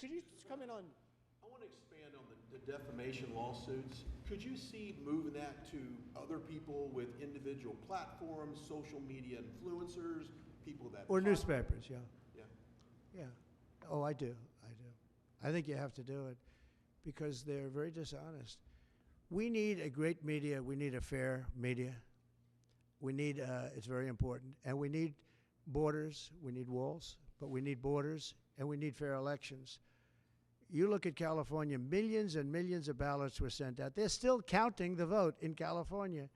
Could you just comment on? I want to expand on the defamation lawsuits. Could you see moving that to other people with individual platforms, social media influencers, people that Or newspapers, yeah. Yeah. Yeah. Oh, I do. I do. I think you have to do it because they're very dishonest. We need a great media. We need a fair media. We need, it's very important. And we need borders. We need walls, but we need borders, and we need fair elections. You look at California, millions and millions of ballots were sent out. They're still counting the vote in California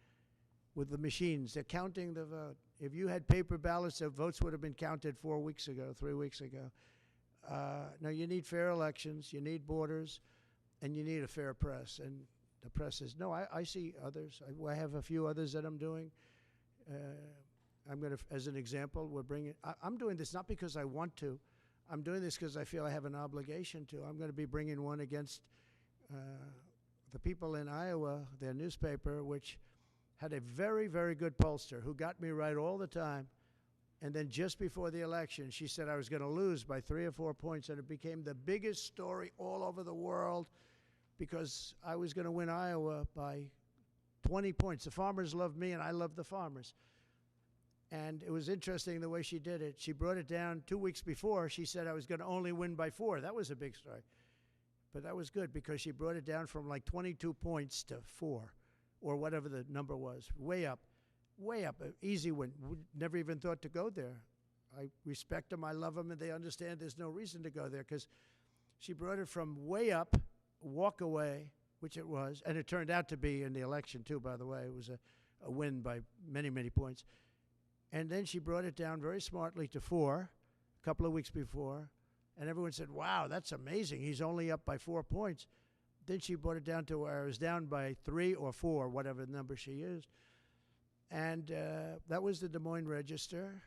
with the machines. They're counting the vote. If you had paper ballots, the votes would have been counted 4 weeks ago, 3 weeks ago. Now, you need fair elections, you need borders, and you need a fair press. And the press is, no, I see others. I have a few others that I'm doing. I'm going to, as an example, I'm doing this not because I want to. I'm doing this because I feel I have an obligation to. I'm going to be bringing one against the people in Iowa, their newspaper, which had a very, very good pollster who got me right all the time. And then just before the election, she said I was going to lose by 3 or 4 points, and it became the biggest story all over the world because I was going to win Iowa by 20 points. The farmers loved me, and I loved the farmers. And it was interesting the way she did it. She brought it down 2 weeks before. She said I was going to only win by 4. That was a big story. But that was good because she brought it down from like 22 points to 4 or whatever the number was. Way up. Way up. An easy win. Never even thought to go there. I respect them. I love them. And they understand there's no reason to go there because she brought it from way up, walk away, which it was. And it turned out to be in the election, too, by the way. It was a win by many, many points. And then she brought it down very smartly to 4 a couple of weeks before. And everyone said, wow, that's amazing. He's only up by 4 points. Then she brought it down to where it was down by 3 or 4, whatever number she used. And that was the Des Moines Register.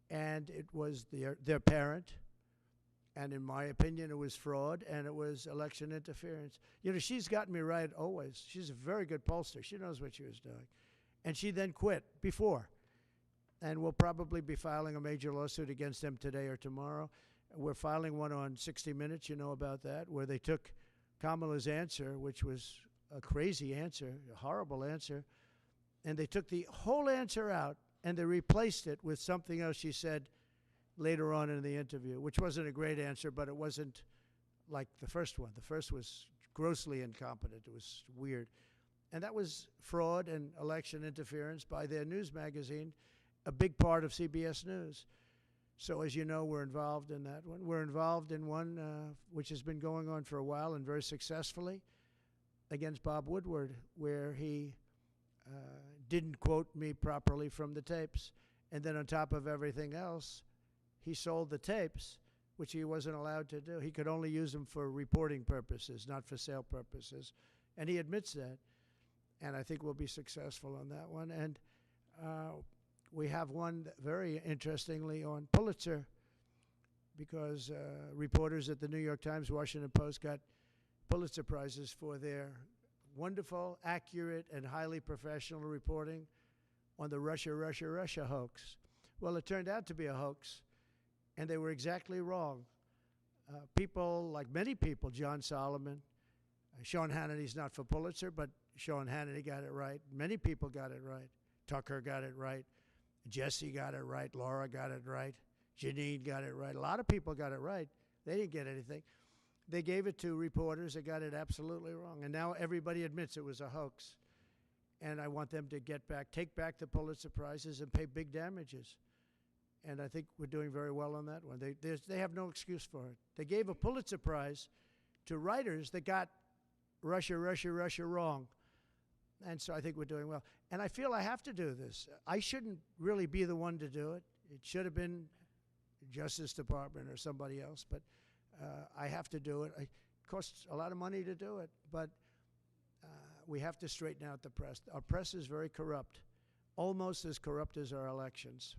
And it was their parent. And in my opinion, it was fraud and it was election interference. You know, she's gotten me right always. She's a very good pollster. She knows what she was doing. And she then quit before. And we'll probably be filing a major lawsuit against them today or tomorrow. We're filing one on 60 Minutes, you know about that, where they took Kamala's answer, which was a crazy answer, a horrible answer, and they took the whole answer out and they replaced it with something else she said later on in the interview, which wasn't a great answer, but it wasn't like the first one. The first was grossly incompetent. It was weird. And that was fraud and election interference by their news magazine, a big part of CBS News. So as you know, we're involved in that one. We're involved in one which has been going on for a while and very successfully against Bob Woodward, where he didn't quote me properly from the tapes. And then on top of everything else, he sold the tapes, which he wasn't allowed to do. He could only use them for reporting purposes, not for sale purposes. And he admits that. And I think we'll be successful on that one. And we have one very interestingly on Pulitzer because reporters at the New York Times, Washington Post got Pulitzer Prizes for their wonderful, accurate, and highly professional reporting on the Russia hoax. Well, it turned out to be a hoax, and they were exactly wrong. People, like many people, John Solomon, Sean Hannity's not for Pulitzer, but Sean Hannity got it right. Many people got it right. Tucker got it right. Jesse got it right. Laura got it right. Janine got it right. A lot of people got it right. They didn't get anything. They gave it to reporters that got it absolutely wrong. And now everybody admits it was a hoax. And I want them to take back the Pulitzer Prizes and pay big damages. And I think we're doing very well on that one. They have no excuse for it. They gave a Pulitzer Prize to writers that got Russia wrong. And so I think we're doing well. And I feel I have to do this. I shouldn't really be the one to do it. It should have been Justice Department or somebody else, but I have to do it. It costs a lot of money to do it, but we have to straighten out the press. Our press is very corrupt, almost as corrupt as our elections.